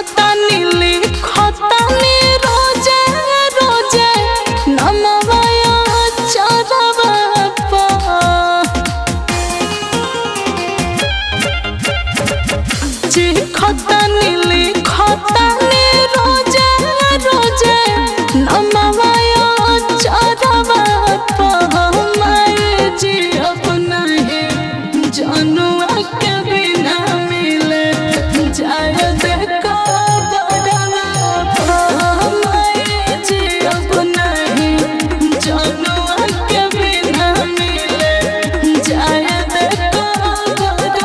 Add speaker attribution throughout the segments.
Speaker 1: खतानी लिखतानी रोजे रोजे नमवाया चरवा पा जी खतानी लिखतानी रोजे रोजे नमवाया चरवा पा मैं जी अब नहीं जनुआ के बिना मिले जाए देखा बड़वा मैं जी अब नहीं जनुआ के बिना मिले जाए देखा बड़वा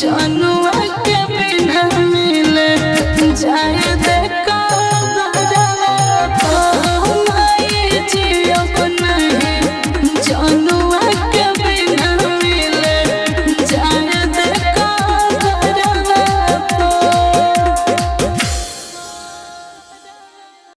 Speaker 1: जनुआ के बिना मिले जाए